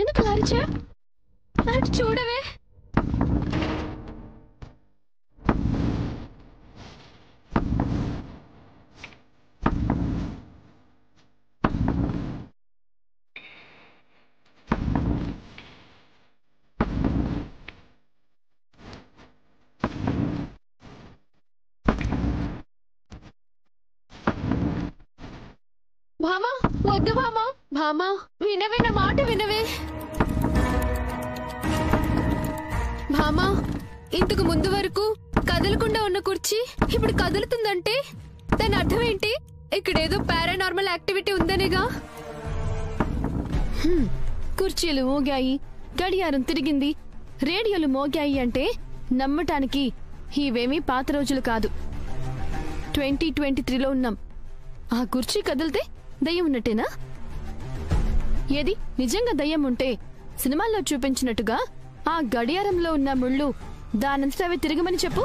ఎందుకు అరిచా? అటు చూడవే. భామా, వద్దు భామా. భామా, వినవే, నా మాట వినవే. భామా, ఇంతకు ముందు వరకు కదలకుండా ఉన్న కుర్చీ ఇప్పుడు కదులుతుందంటే దాని అర్థం ఏంటి? ఇక్కడేదో పారానార్మల్ యాక్టివిటీ ఉందనేగా. కుర్చీలు మోగాయి, గడియారం తిరిగింది, రేడియోలు మోగాయి అంటే నమ్మటానికి ఇవేమీ పాత రోజులు కాదు. 2023లో ఉన్నాం. ఆ కుర్చీ కదిలితే దయ్యం ఉన్నట్టేనా? ఏది నిజంగా దయ్యం ఉంటే సినిమాల్లో చూపించినట్టుగా ఆ గడియారంలో ఉన్న ముళ్ళు దానంతటవే తిరగమని చెప్పు.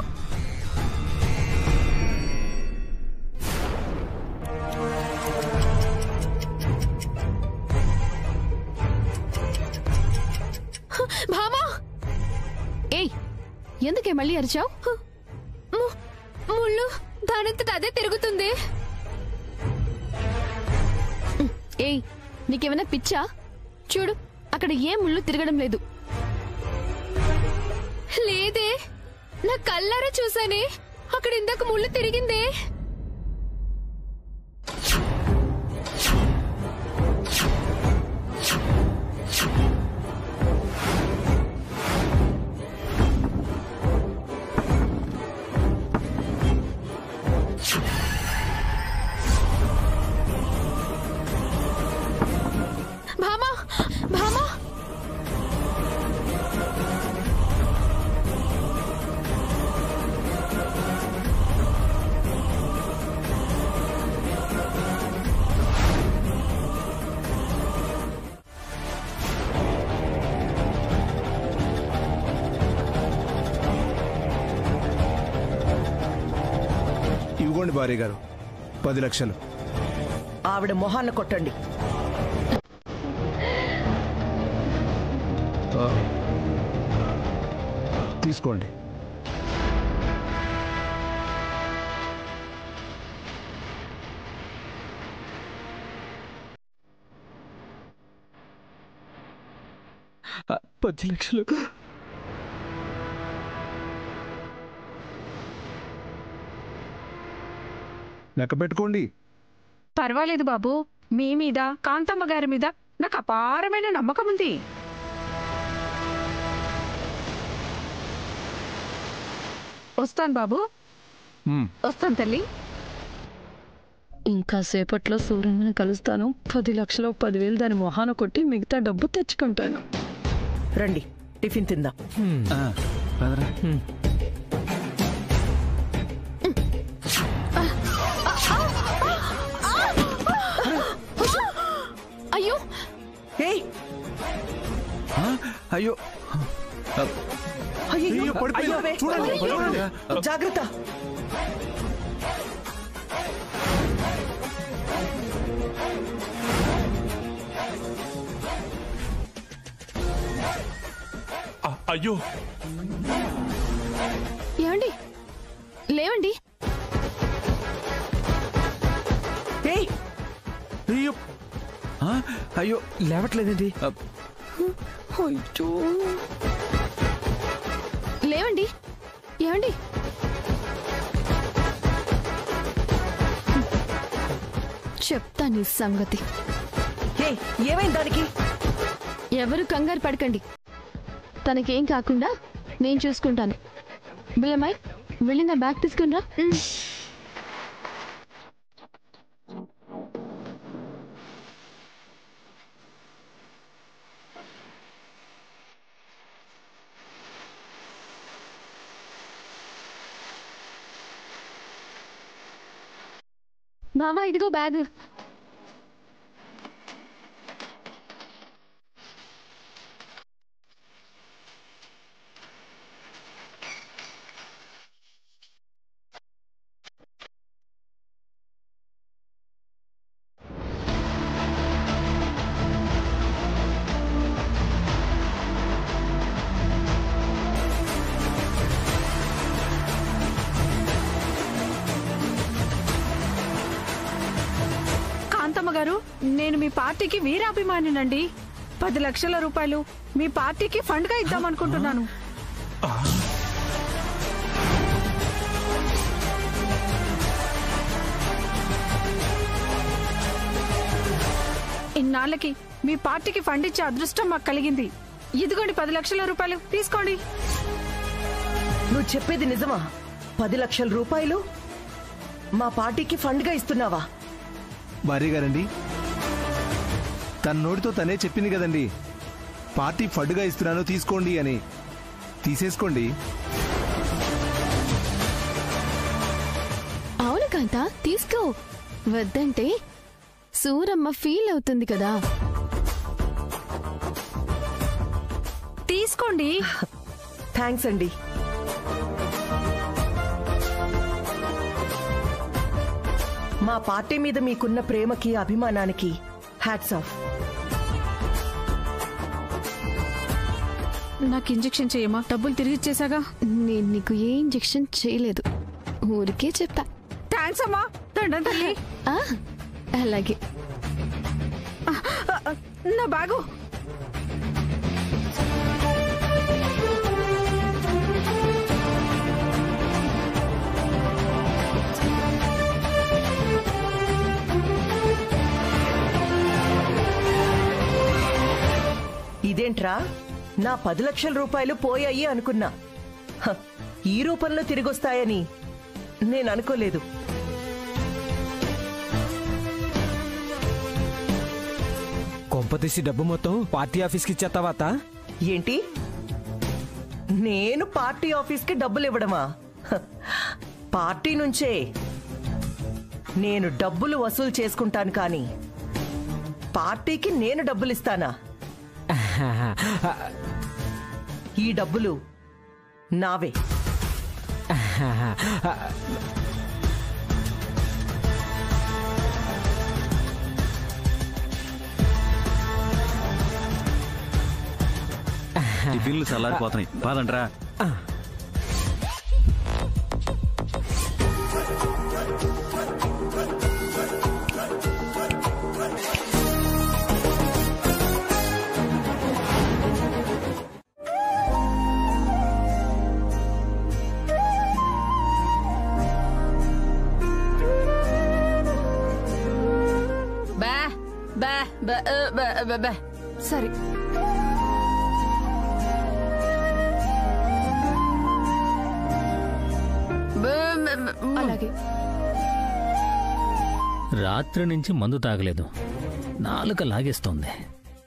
భామా, ఏయ్, ఎందుకే మళ్ళీ అరిచావు? ముళ్ళు దానంతట అదే తిరుగుతుంది. ఏయ్, నీకేమైనా పిచ్చా? చూడు, అక్కడ ఏ ముళ్ళు తిరగడం లేదు. లేదే, నా కళ్ళారా చూసానే, అక్కడ ఇందాక ముళ్ళు తిరిగిందే. భామా, భామా, ఇవ్వండి భార్య గారు, 10 లక్షలు. ఆవిడ మొహాన్ని కొట్టండి. తీసుకోండి. పది లక్షలు. లెక్క పెట్టుకోండి. పర్వాలేదు బాబు, మీ మీద కాంతమ్మ గారి మీద నాకు అపారమైన నమ్మకం ఉంది. వస్తాను బాబు, వస్తాను తల్లి. ఇంకా సేపట్లో సూర్యుని కలుస్తాను. 10 లక్షలు 10,000 దాని మొహాన కొట్టి మిగతా డబ్బు తెచ్చుకుంటాను. రండి, టిఫిన్ తిందాం. అయ్యో, అయ్యో, అయ్యో, అయ్యోవే. జాగ్రత్త. అయ్యో, ఏమండి, లేవండి. అయ్యో, అయ్యో, లేవట్లేదండి. లేవండి, ఏమండి? చెప్తా నీ సంగతి. ఏమైంది దానికి? ఎవరు కంగారు పడకండి, తనకేం కాకుండా నేను చూసుకుంటాను. బిల్లమ్మాయి, వెళ్ళి నా బ్యాగ్ తీసుకునిరా. బావా, ఇదిగో బ్యాగ్. నేను మీ పార్టీకి వీరాభిమానినండి. 10 లక్షల రూపాయలు మీ పార్టీకి ఫండ్ గా ఇద్దామనుకుంటున్నాను. ఇన్నాళ్ళకి మీ పార్టీకి ఫండ్ ఇచ్చే అదృష్టం మాకు కలిగింది. ఇదిగోండి 10 లక్షల రూపాయలు తీసుకోండి. నువ్వు చెప్పేది నిజమా? 10 లక్షల రూపాయలు మా పార్టీకి ఫండ్ గా ఇస్తున్నావా? భార్య గారండి, తన నోటితో తనే చెప్పింది కదండి, పార్టీ ఫండ్గా ఇస్తున్నాను తీసుకోండి అని. తీసేసుకోండి. అవును కాంత, తీసుకో. వద్దంటే సూరమ్మ ఫీల్ అవుతుంది కదా. తీసుకోండి. థ్యాంక్స్ అండి. మా పార్టీ మీద మీకున్న ప్రేమకి అభిమానానికి హ్యాట్స్ ఆఫ్. నాకు ఇంజెక్షన్ చేయమా? డబ్బులు తిరిగి ఇచ్చేసాగా. నేను నీకు ఏ ఇంజెక్షన్ చేయలేదు, ఊరికే చెప్పా. థ్యాంక్స్ అమ్మా. దండం తల్లి. ఆ, అలాగే. నా బాగు. ఇదేంట్రా, నా 10 లక్షల రూపాయలు పోయాయి అనుకున్నా. హ, ఈ రూపంలో తిరిగొస్తాయని నేను అనుకోలేదు. కొంపతీసి డబ్బు మొత్తం పార్టీ ఆఫీస్కి ఇచ్చేస్తావా? ఏంటి, నేను పార్టీ ఆఫీస్కి డబ్బులు ఇవ్వడమా? హ, పార్టీ నుంచే నేను డబ్బులు వసూలు చేసుకుంటాను, కానీ పార్టీకి నేను డబ్బులు ఇస్తానా? ఈ డబ్బులు నావే. టిఫిన్లు చల్లారిపోతున్నాయి, పాదంట్రా. సరే. అలాగే. రాత్రి నుంచి మందు తాగలేదు, నాలుక లాగేస్తోంది.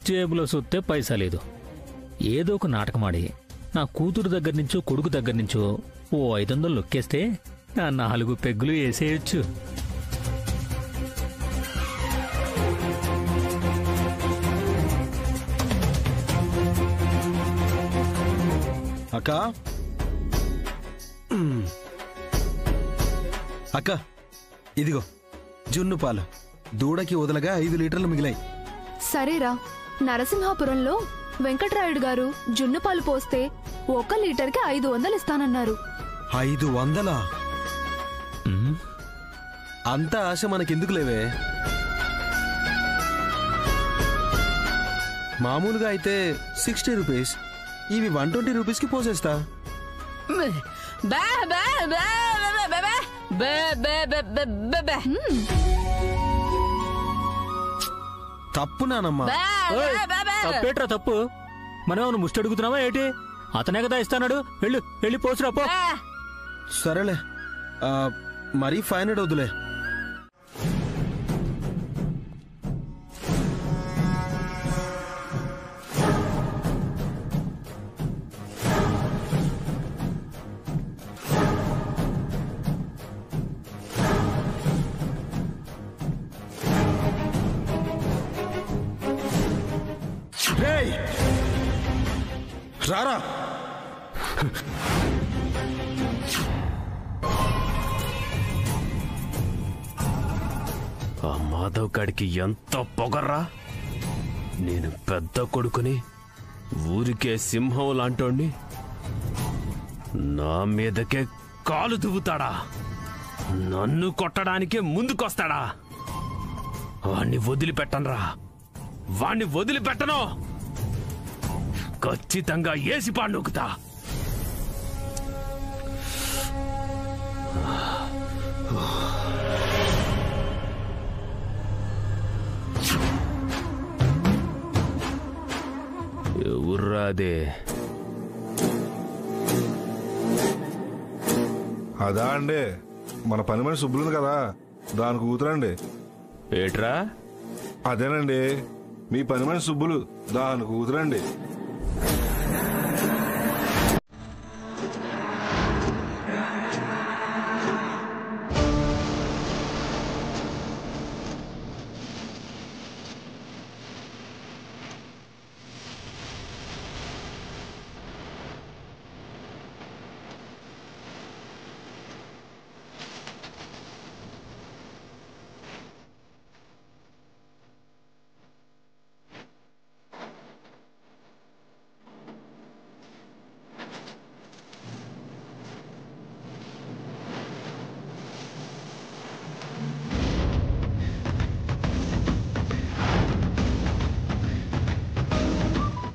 జేబులో సుత్తే పైసా లేదు. ఏదో ఒక నాటకమాడి నా కూతురు దగ్గర నుంచో కొడుకు దగ్గర నుంచో ఓ 500 నొక్కేస్తే నా 4 పెగ్గులు వేసేయచ్చు. అక్క అక్క, ఇదిగో జున్ను పాలు. దూడకి వదలగా 5 లీటర్లు మిగిలాయి. సరేరా, నరసింహాపురంలో వెంకటరాయుడు గారు జున్ను పాలు పోస్తే 1 లీటర్కి 500 ఇస్తానన్నారు. 500? అంత ఆశ మనకెందుకు లేవే? మామూలుగా అయితే 60 రూపీస్, ఇవి 120 రూపీస్కి పోసేస్తా. తప్పు నానమ్మా. తప్పేట్రా తప్పు? మనమేమన్నా ముష్టి అడుగుతున్నావా ఏంటి? అతనే కదా ఇస్తాడు. వెళ్ళి పోసురా పో. సరేలే, మరీ 500 వద్దులే. రారా, ఆ మాధవ్ గాడికి ఎంత పొగర్రా! నేను పెద్ద కొడుకుని, ఊరికే సింహం లాంటోణ్ణి, నా మీదకే కాలు దువ్వుతాడా? నన్ను కొట్టడానికే ముందుకొస్తాడా? వాణ్ణి వదిలిపెట్టనురా, వాణ్ణి వదిలిపెట్టను. ఖచ్చితంగా ఏసి పాండుకుతా. ఎవర్రాదే? అదా అండి, మన పని మనిషి సుబ్బులుంది కదా, దాని కూతురండి. ఏట్రా? అదేనండి, మీ పని మనిషి సుబ్బులు, దాని కూతురండి.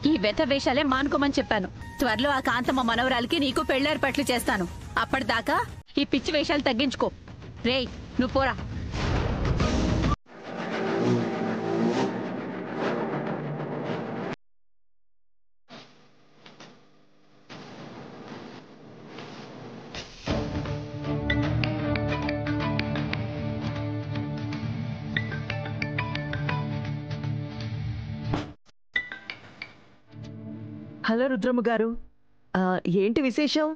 ఈ వెత వేషాలే మానుకోమని చెప్పాను. త్వరలో ఆ కాంతమ్మ మనవరాలకి నీకు పెళ్లేర్పాట్లు చేస్తాను. అప్పటిదాకా ఈ పిచ్చి వేషాలు తగ్గించుకో. రేయ్, నువ్వు పోరా. హలో రుద్రమ్మ గారు, ఏంటి విశేషం?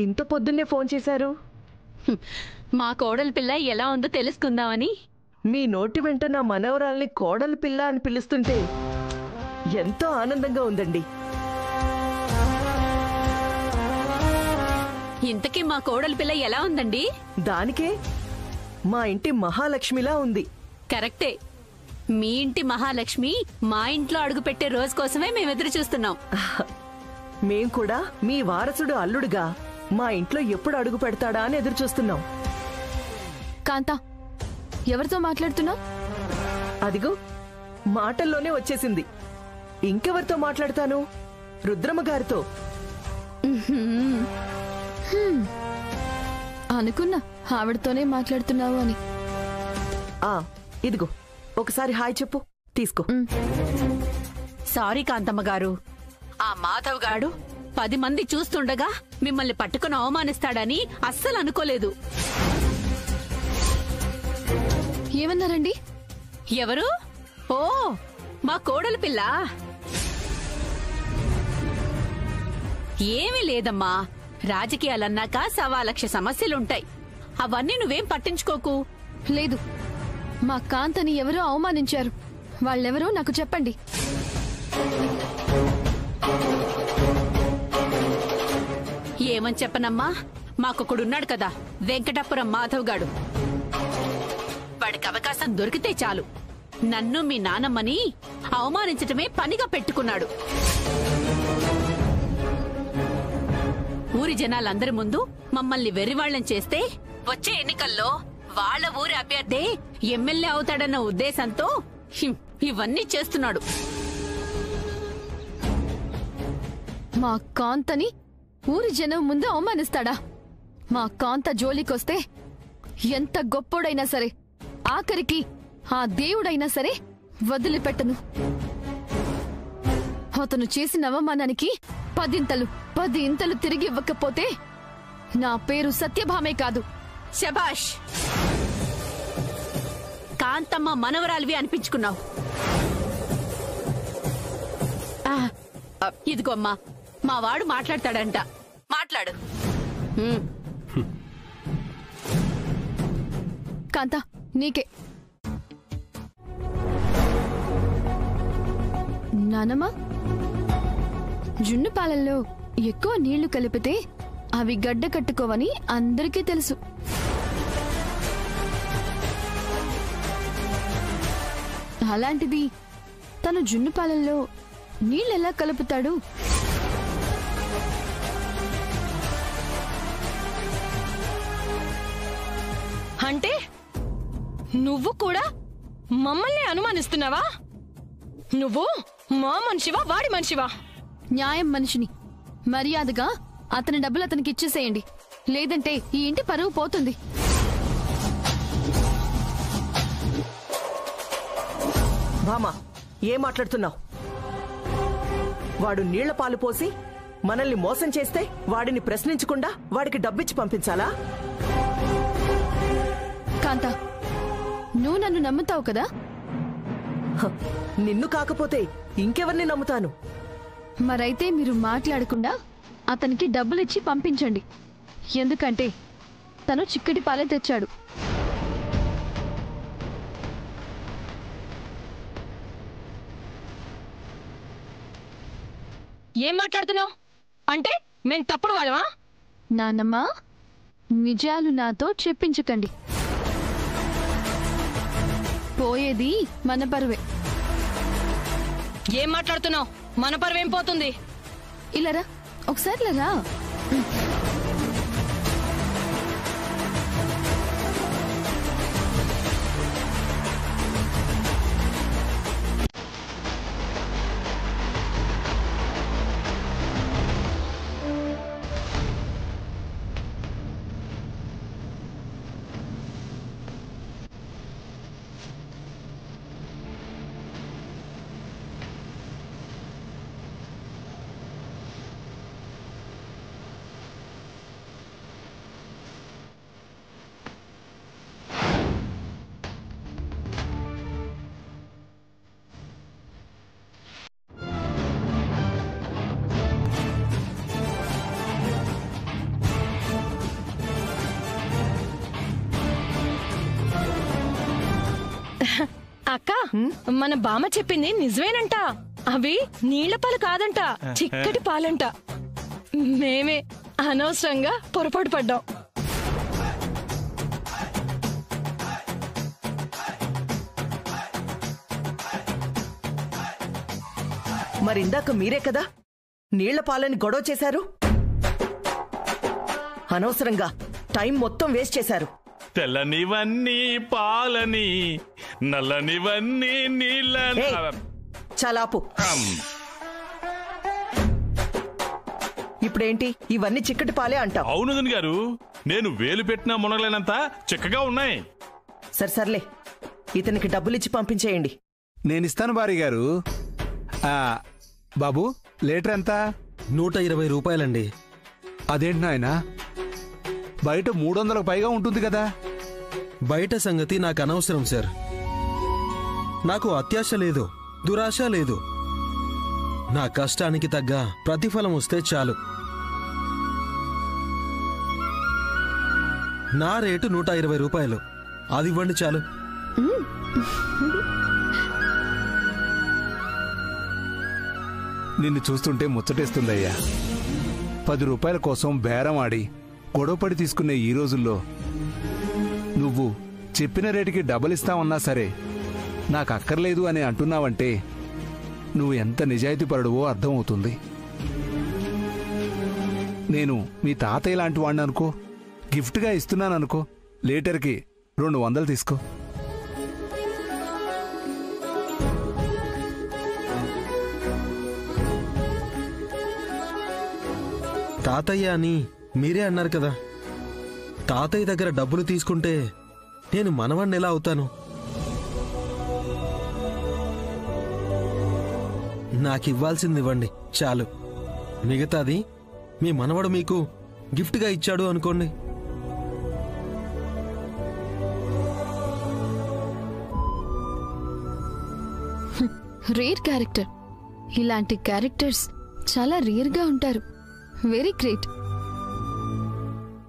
ఇంత పొద్దున్నే ఫోన్ చేశారు? మా కోడలి పిల్ల ఎలా ఉందో తెలుసుకుందామని. మీ నోటి వెంట నా మనవరాల్ని కోడలి పిల్ల అని పిలుస్తుంటే ఎంతో ఆనందంగా ఉందండి. ఇంతకీ మా కోడలి పిల్ల ఎలా ఉందండి? దానికే మా ఇంటి మహాలక్ష్మిలా ఉంది. కరెక్టే. మీ ఇంటి మహాలక్ష్మి మా ఇంట్లో అడుగు పెట్టే రోజు కోసమే మేము ఎదురు చూస్తున్నాం. మేం కూడా మీ వారసుడు అల్లుడుగా మా ఇంట్లో ఎప్పుడు అడుగు పెడతాడా అని ఎదురు చూస్తున్నాం. కాంతా, ఎవరితో మాట్లాడుతున్నావు? అదిగో మాటల్లోనే వచ్చేసింది. ఇంకెవరితో మాట్లాడతాను? రుద్రమ్మ గారితో. అనుకున్నా ఆవిడతోనే మాట్లాడుతున్నావు అని. ఇదిగో ఒకసారి హాయ్ చెప్పు, తీసుకో. సారీ కాంతమ్మ గారు, ఆ మాధవ్ గాడు 10 మంది చూస్తుండగా మిమ్మల్ని పట్టుకుని అవమానిస్తాడని అస్సలు అనుకోలేదు. ఏమన్నారండి? ఎవరు? ఓ, మా కోడలి పిల్ల. ఏమీ లేదమ్మా, రాజకీయాలన్నాక 1,00,000 సమస్యలుంటాయి. అవన్నీ నువ్వేం పట్టించుకోకు. లేదు, మా కాంతని ఎవరో అవమానించారు. వాళ్ళెవరో నాకు చెప్పండి. ఏమని చెప్పనమ్మా, మాకొకడున్నాడు కదా, వెంకటాపురం మాధవ్ గాడు. వాడికి అవకాశం దొరికితే చాలు నన్ను మీ నానమ్మని అవమానించటమే పనిగా పెట్టుకున్నాడు. ఊరి జనాలందరి ముందు మమ్మల్ని వెర్రివాళ్లం చేస్తే వచ్చే ఎన్నికల్లో వాళ్ళ ఊరి అభ్యర్థి ఎమ్మెల్యే అవుతాడన్న ఉద్దేశంతో ఇవన్నీ చేస్తున్నాడు. మా కాంతని ఊరి జనం ముందు అవమానిస్తాడా? మా కాంత జోలికొస్తే ఎంత గొప్పోడైనా సరే, ఆఖరికి ఆ దేవుడైనా సరే వదిలిపెట్టను. అతను చేసిన అవమానానికి 10 ఇంతలు తిరిగి ఇవ్వకపోతే నా పేరు సత్యభామే కాదు. శభాష్, కాంతమ్మ మనవరాలివి అనిపించుకున్నావు. ఇదిగో అమ్మా, మా వాడు మాట్లాడతాడంట, మాట్లాడు. కాంతా, నీకే. నానమ్మ, జున్ను పాలల్లో ఎక్కువ నీళ్లు కలిపితే అవి గడ్డ కట్టుకోవని అందరికీ తెలుసు. అలాంటిది తను జున్ను పాలల్లో నీళ్ళెలా కలుపుతాడు? అంటే నువ్వు కూడా మమ్మల్ని అనుమానిస్తున్నావా? నువ్వు మా మనిషివా వాడి మనిషివా? న్యాయం మనిషిని. మర్యాదగా అతని డబ్బులు అతనికి ఇచ్చేసేయండి, లేదంటే ఈ ఇంటి పరువు పోతుంది. భామా, ఏం మాట్లాడుతున్నావు? వాడు నీళ్ల పాలు పోసి మనల్ని మోసం చేస్తే వాడిని ప్రశ్నించకుండా వాడికి డబ్బిచ్చి పంపించాలా? కాంత, నువ్వు నన్ను నమ్ముతావు కదా? నిన్ను కాకపోతే ఇంకెవరిని నమ్ముతాను? మరైతే మీరు మాట్లాడకుండా అతనికి డబ్బులిచ్చి పంపించండి. ఎందుకంటే తను చిక్కటి పాలే తెచ్చాడు. ఏం మాట్లాడుతున్నావు? అంటే మేము తప్పుడు వాళ్ళమా? నాన్నమ్మ, నిజాలు నాతో చెప్పించకండి. పోయేది మన పరువే. ఏం మాట్లాడుతున్నావు? మన పరువేం పోతుంది? ఇలారా, ఒకసారి లరా. అక్క, మన బామ్మ చెప్పింది నిజమేనంట. అవి నీళ్ల పాలు కాదంట, చిక్కటి పాలంట. మేమే అనవసరంగా పొరపాటు పడ్డాం. మరిందాక మీరే కదా నీళ్ల పాలని గొడవ చేశారు. అనవసరంగా టైం మొత్తం వేస్ట్ చేశారు. తెల్లనివన్నీ పాలని, నల్లనివన్నీ నీళ్ళ. చలాపు. ఇప్పుడేంటి ఇవన్నీ చిక్కటి పాలే అంటావు? అవును దిన్ గారు, నేను వేలు పెట్టినా మునగలేనంత చిక్కగా ఉన్నాయి. సర్లే, ఇతనికి డబ్బులిచ్చి పంపించేయండి. నేనిస్తాను భార్య గారు. బాబు, లీటర్ ఎంత? 120 రూపాయలండి. అదేంటి నాయనా, బయట 300కు పైగా ఉంటుంది కదా. బయట సంగతి నాకు అనవసరం సార్. నాకు అత్యాశ లేదు, దురాశ లేదు. నా కష్టానికి తగ్గ ప్రతిఫలం వస్తే చాలు. నా రేటు 120 రూపాయలు. అది ఇవ్వండి చాలు. నిన్ను చూస్తుంటే ముచ్చటేస్తుందయ్యా. 10 రూపాయల కోసం బేరం ఆడి గొడవపడి తీసుకునే ఈ రోజుల్లో నువ్వు చెప్పిన రేటుకి డబల్ ఇస్తామన్నా సరే నాకు అక్కర్లేదు అని అంటున్నావంటే నువ్వు ఎంత నిజాయితీపరుడువో అర్థమవుతుంది. నేను మీ తాతయ్య లాంటి వాడిని అనుకో, గిఫ్ట్గా ఇస్తున్నాననుకో, లీటర్కి 200 తీసుకో. తాతయ్య అని మీరే అన్నారు కదా. తాతయ్య దగ్గర డబ్బులు తీసుకుంటే నేను మనవాణ్ణి ఎలా అవుతాను? నాకివ్వాల్సింది ఇవ్వండి చాలు. మిగతాది మీ మనవడు మీకు గిఫ్ట్గా ఇచ్చాడు అనుకోండి. Rare character. ఇలాంటి క్యారెక్టర్స్ చాలా రేర్గా ఉంటారు. Very great.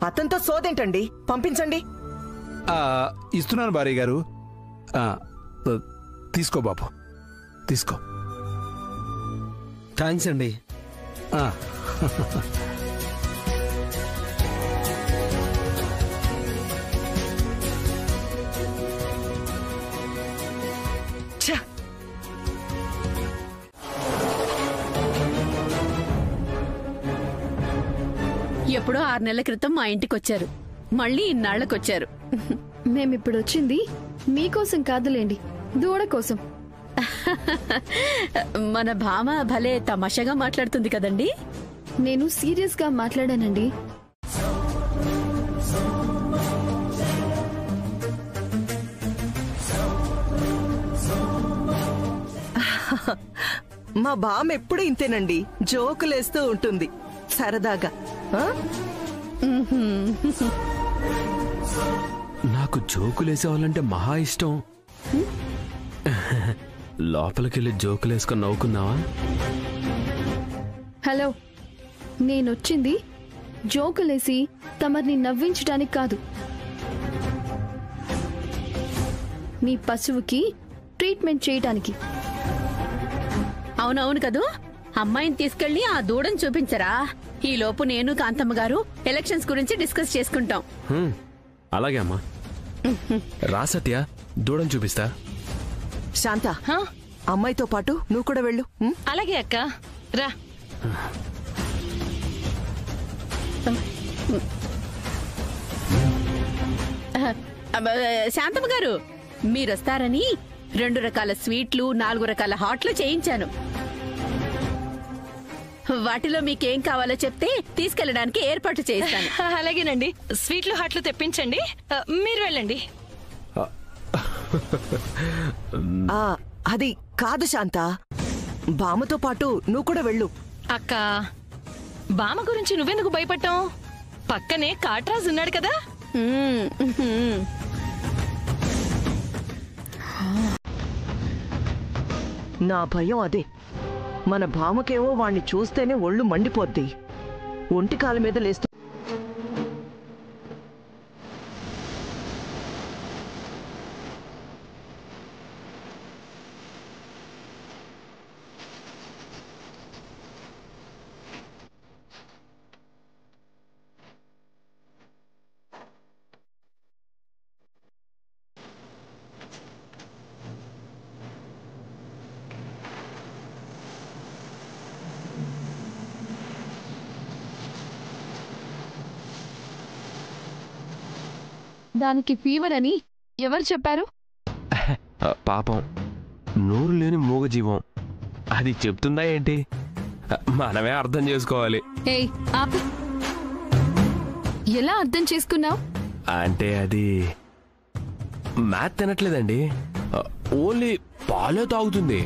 అతనితో సోదేంటండి, పంపించండి. ఇస్తున్నాను భార్య గారు. తీసుకో బాబు, తీసుకో. థ్యాంక్స్ అండి. ఎప్పుడో 6 నెలల క్రితం మా ఇంటికొచ్చారు, మళ్ళీ ఇన్నాళ్లకొచ్చారు. మేమిప్పుడు వచ్చింది మీకోసం కాదులేండి, దూడ కోసం. మన భామ భలే తమాషాగా మాట్లాడుతుంది కదండి. నేను సీరియస్ గా మాట్లాడానండి. మా బామ్మ ఎప్పుడు ఇంతేనండి, జోకులేస్తూ ఉంటుంది సరదాగా. నాకు జోకులేసేవాళ్ళంటే మహా ఇష్టం. లోపలికెళ్ళి జోకులేసుకొని నవ్వుకున్నావా? హలో, నేనొచ్చింది జోకులేసి తమర్ని నవ్వించడానికి కాదు. మీ పశువుకి ట్రీట్మెంట్ చేయటానికి. అవునవును కదూ, అమ్మాయిని తీసుకెళ్లి ఆ దూడని చూపించరా. ఈ లోపు నేను కాంతమ్మ గారు ఎలక్షన్స్ గురించి డిస్కస్ చేసుకుంటాం. అలాగే అమ్మా. రా సత్య, దూడని చూపిస్తా. శాంత, అమ్మాయితో పాటు నువ్వు కూడా వెళ్ళు. అలాగే అక్క, రా. శాంతమ్మ గారు, మీరొస్తారని 2 రకాల స్వీట్లు, 4 రకాల హాట్లు చేయించాను. వాటిలో మీకేం కావాలో చెప్తే తీసుకెళ్లడానికి ఏర్పాటు చేస్తాను. అలాగేనండి, స్వీట్లు హాట్లు తెప్పించండి. మీరు వెళ్ళండి. అది కాదు శాంత, బామ్మతో పాటు నువ్వు కూడా వెళ్ళు. అక్క, బామ్మ గురించి నువ్వెందుకు భయపడ్డావు? పక్కనే కాట్రాజు ఉన్నాడు కదా. నా భయం అదే. మన భామకేమో వాణ్ణి చూస్తేనే ఒళ్ళు మండిపోద్ది, ఒంటి కాలు మీద లేస్తూ. దానికి ఫీవర్ అని ఎవరు చెప్పారు? పాపం, నోరు లేని మూగజీవం, అది చెప్తుందా ఏంటి? మనమే అర్థం చేసుకోవాలి. ఏయ్, ఆపు. ఎలా అర్థం చేసుకున్నావు? అంటే అది మ్యాథ్ తినట్లేదండి, ఓన్లీ పాలే తాగుతుంది.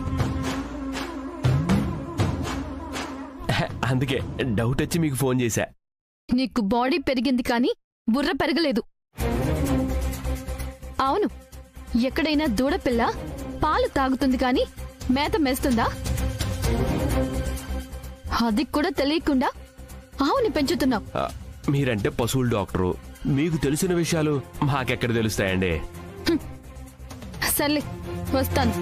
అందుకే డౌట్ వచ్చి మీకు ఫోన్ చేశా. నీకు బాడీ పెరిగింది కానీ బుర్ర పెరగలేదు. అవును, ఎక్కడైనా దూడపిల్ల పాలు తాగుతుంది కానీ మేత మేస్తుందా? అది కూడా తెలియకుండా ఆవుని పెంచుతున్నావు. మీరంటే పశువుల డాక్టరు, మీకు తెలిసిన విషయాలు మాకెక్కడ తెలుస్తాయండి? సర్లే, వస్తాను.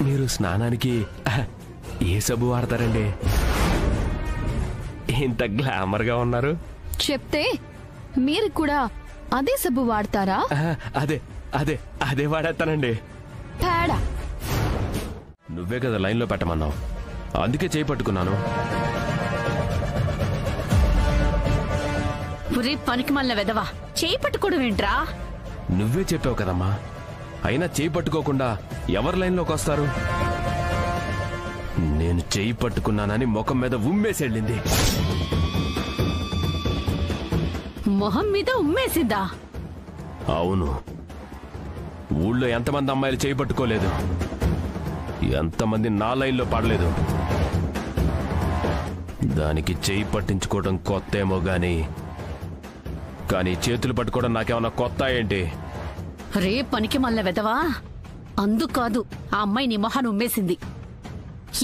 మీరు స్నానానికి ఏ సబ్బు వాడతారండి? ఇంత గ్లామర్ గా ఉన్నారు. చెప్తే మీరు కూడా అదే సబ్బు వాడతారా? అదే అదే అదే వాడేస్తానండి. పేడ. నువ్వే కదా లైన్లో పెట్టమన్నావు, అందుకే చేయి పట్టుకున్నాను. పనికి మళ్ళీ వెదవా, చేయి పట్టుకోవడం ఏంట్రా? నువ్వే చెప్పావు కదమ్మా, అయినా చేయి పట్టుకోకుండా ఎవరి లైన్లోకి వస్తారు? నేను చేయి పట్టుకున్నానని ముఖం మీద ఉమ్మేసెళ్ళింది. మొహం మీద ఉమ్మేసిందా? అవును. ఊళ్ళో ఎంతమంది అమ్మాయిలు చేయి పట్టుకోలేదు, ఎంతమంది నా లైన్లో పడలేదు. దానికి చేయి పట్టించుకోవడం కొత్త ఏమో కానీ చేతులు పట్టుకోవడం నాకేమన్నా కొత్త ఏంటి? రే పనికి మళ్ళ వెదవా, అందుకాదు ఆ అమ్మాయి నీ మొహాన్ని ఉమ్మేసింది.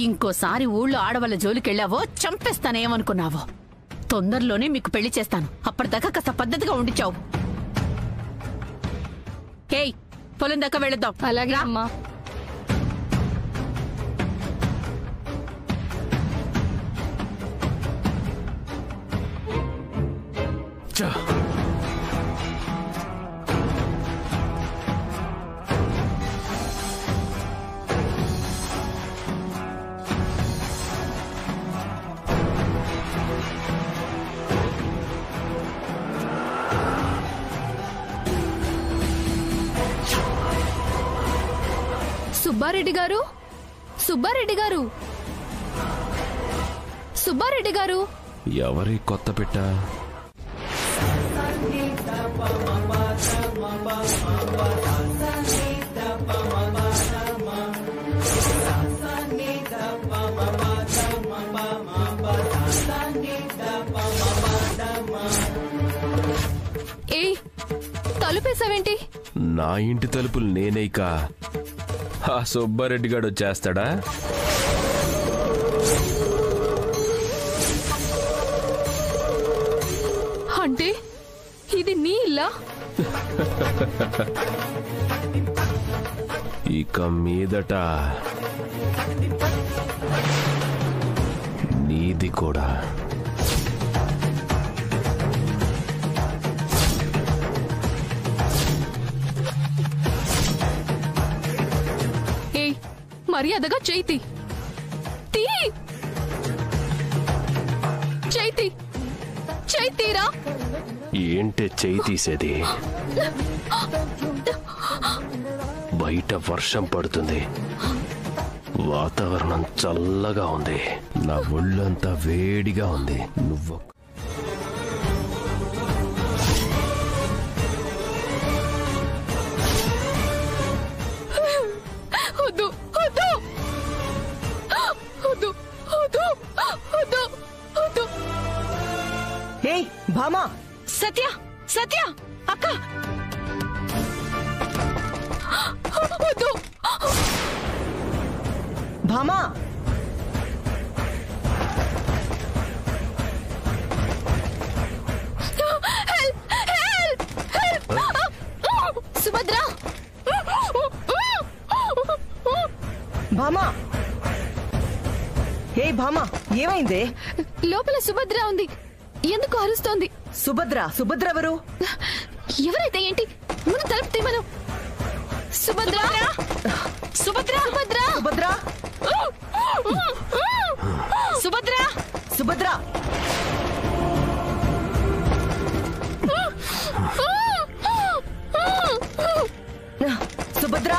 ఇంకోసారి ఊళ్ళో ఆడవాళ్ళ జోలికెళ్ళావో చంపేస్తానేమనుకున్నావో. తొందరలోనే మీకు పెళ్లి చేస్తాను, అప్పటిదాకా కాస్త పద్ధతిగా ఉండిచావు. ఏయ్, పొలం దాకా వెళదాం. అలాగే అమ్మా. సుబ్బారెడ్డి గారు, సుబ్బారెడ్డి గారు, సుబ్బారెడ్డి గారు. ఎవరి కొత్త పెట్ట? ఏ తలుపేసావేంటి? నా ఇంటి తలుపులు నేనేక ఆ సుబ్బారెడ్డి గారు వచ్చేస్తాడా? అంటే ఇది నీ ఇల్లా? ఇక మీదట నీది కూడా. ఏ మర్యాదగా చేతి తీరా. ఏంటే చెయ్యి తీసేది? బయట వర్షం పడుతుంది, వాతావరణం చల్లగా ఉంది, నా ఒళ్ళంతా వేడిగా ఉంది. నువ్వు భామా. సత్య, సత్య అక్క, భామా. సుభద్ర, భామా. ఏ భామా, ఏమైందే? లోపల సుభద్ర ఉంది, ఎందుకు అరుస్తోంది? సుభద్ర? సుభద్ర ఎవరు? ఎవరైతే ఏంటి, ముందు తలుపు తీయమను. సుభద్ర, సుభద్ర, సుభద్ర, సుభద్ర, సుభద్ర, సుభద్ర. సుభద్ర,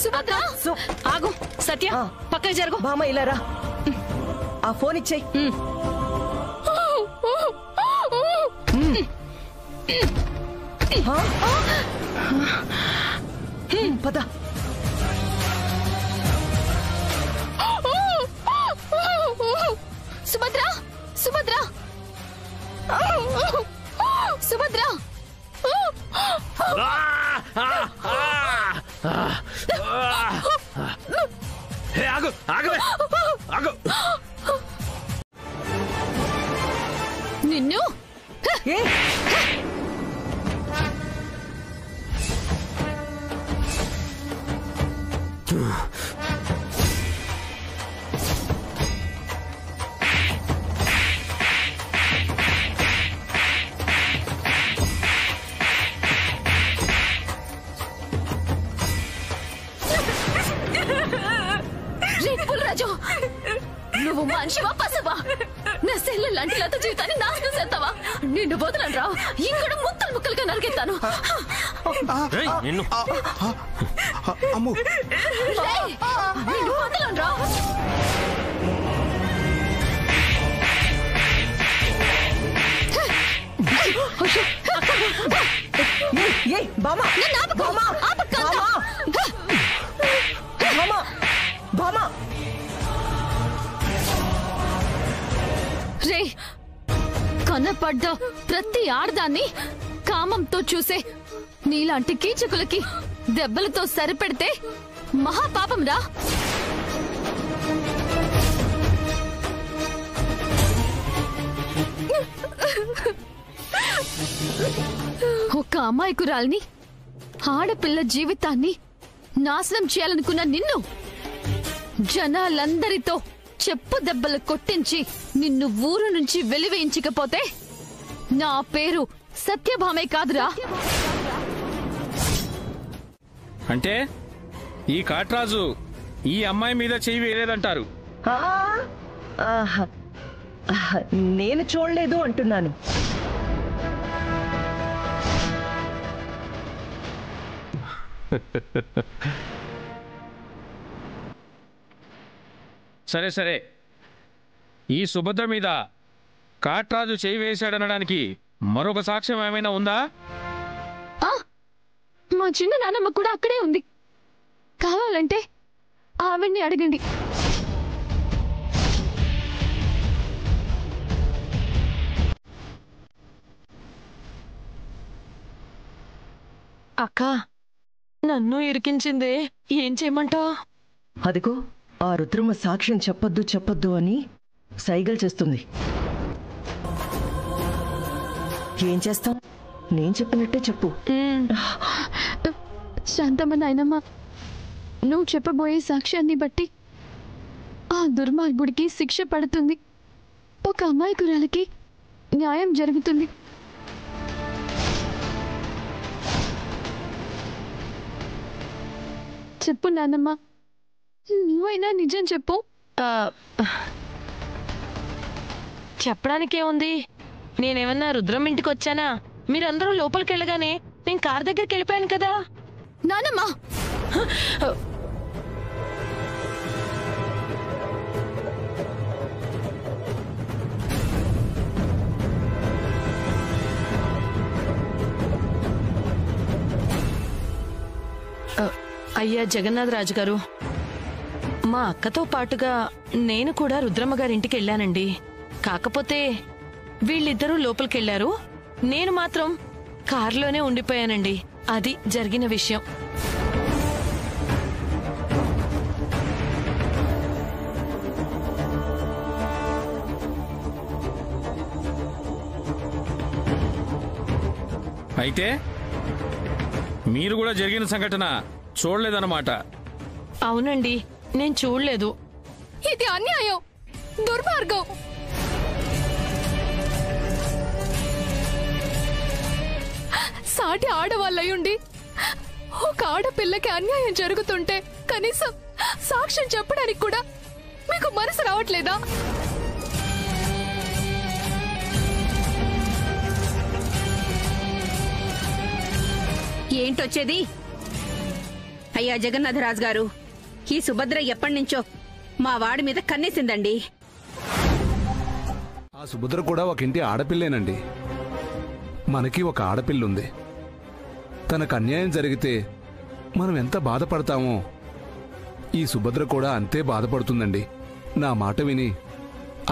సుభద్ర. ఆగు సత్య, పక్కకి జరుగు. భామ ఇలా రా, ఆ ఫోన్ ఇచ్చేయి. పద. సుభద్ర, సుభద్ర, సుభద్ర. నిన్ను రాజు, నువ్వు మనిషివా పసవా? నా సెల్ల లాంటి లత జీవితాన్ని నాశనం చేస్తావా? నిన్ను బోధలను రావు, ఇక్కడ ముక్కలు ముక్కలుగా నరికెత్తాను. నిన్ను బోధలను రావు. రే, కనపడ్డ ప్రతి ఆడదాన్ని కామంతో చూసే నీలాంటి కీచకులకి దెబ్బలతో సరిపెడితే మహాపాపం రా. ఒక అమాయకురాల్ని, ఆడపిల్ల జీవితాన్ని నాశనం చేయాలనుకున్న నిన్ను జనాలందరితో చెప్పు దెబ్బలు కొట్టించి నిన్ను ఊరు నుంచి వెలివేయించకపోతే నా పేరు సత్యభామే కాదురా. అంటే ఈ కాట్రాజు ఈ అమ్మాయి మీద చెయ్యి వేయలేదంటారు? నేను చూడలేదు అంటున్నాను. సరే సరే, ఈ సుభద్ర మీద కాట్రాజు చేయి వేశాడనడానికి మరొక సాక్ష్యం ఏమైనా ఉందా? మా చిన్న నాన్నమ్మ కూడా అక్కడే ఉంది. కావాలంటే ఆవిడ్ని అడగండి. అక్క, నన్ను ఇరికించిందే, ఏం చేయమంటావు? అదిగో ఆ రుద్రమ్మ సాక్ష్యం చెప్పొద్దు చెప్పొద్దు అని సైగలు చేస్తుంది. ఏం చేస్తాం? నేను చెప్పినట్టే చెప్పు. శాంతమ్మ నాయనమ్మ, నువ్వు చెప్పబోయే సాక్ష్యాన్ని బట్టి ఆ దుర్మార్గుడికి శిక్ష పడుతుంది. ఒక అమాయకురాలికి న్యాయం జరుగుతుంది. చెప్పు నాన్నమ్మ, నువ్వైనా నిజం చెప్పు. చెప్పడానికేముంది? నేనేమన్నా రుద్రం ఇంటికి వచ్చానా? మీరందరూ లోపలికి వెళ్ళగానే నేను కార్ దగ్గరికి వెళ్ళిపోయాను కదా. నానమ్మా, అయ్యా జగన్నాథ్ రాజు గారు, మా అక్కతో పాటుగా నేను కూడా రుద్రమ్మ గారింటికి వెళ్ళానండి. కాకపోతే వీళ్ళిద్దరూ లోపలికెళ్లారు, నేను మాత్రం కారులోనే ఉండిపోయానండి. అది జరిగిన విషయం. అయితే మీరు కూడా జరిగిన సంఘటన చూడలేదన్నమాట? అవునండి, నేను చూడలేదు. ఇది అన్యాయం, దుర్మార్గం. సాటి ఆడవాళ్ళయుండి ఒక ఆడపిల్లకి అన్యాయం జరుగుతుంటే కనీసం సాక్ష్యం చెప్పడానికి కూడా మీకు మనసు రావట్లేదా? ఏంటొచ్చేది? అయ్యా జగన్నాథరాజు గారు, ఈ సుభద్ర ఎప్పటినుంచో మా వాడి మీద కన్నేసిందండి. ఆ సుభద్ర కూడా ఒక ఇంటి ఆడపిల్లేనండి. మనకి ఒక ఆడపిల్లుంది. తనకు అన్యాయం జరిగితే మనం ఎంత బాధపడతామో ఈ సుభద్ర కూడా అంతే బాధపడుతుందండి. నా మాట విని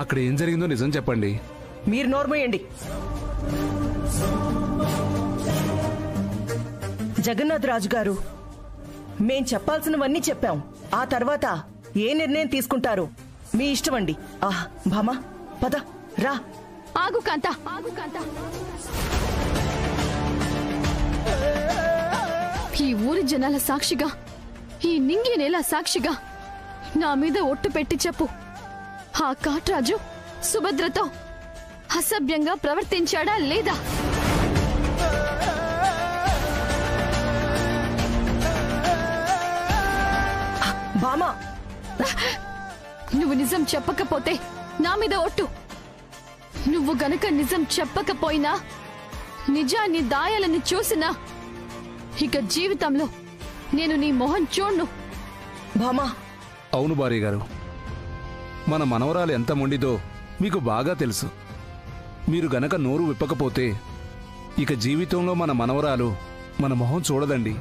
అక్కడ ఏం జరిగిందో నిజం చెప్పండి. మీరు నోర్మోయండి. జగన్నాథ్ రాజు గారు, మేం చెప్పాల్సినవన్నీ చెప్పాం. ఆ తర్వాత ఏ నిర్ణయం తీసుకుంటారో మీ ఇష్టమండి. భామా, పద రా. ఆగు కాంత, ఆగు కాంత. ఈ ఊరి జనాల సాక్షిగా, ఈ నింగి నేల సాక్షిగా నా మీద ఒట్టు పెట్టి చెప్పు, ఆ కాట్రాజు సుభద్రతో అసభ్యంగా ప్రవర్తించాడా లేదా? బామా, నువ్వు నిజం చెప్పకపోతే నా మీద ఒట్టు. నువ్వు గనక నిజం చెప్పకపోయినా, నిజాన్ని దాయాలని చూసినా ఇక జీవితంలో నేను నీ మొహం చూడ్ను. భామా. అవును భార్య గారు, మన మనవరాలు ఎంత మొండిదో మీకు బాగా తెలుసు. మీరు గనక నోరు విప్పకపోతే ఇక జీవితంలో మన మనవరాలు మన మొహం చూడదండి.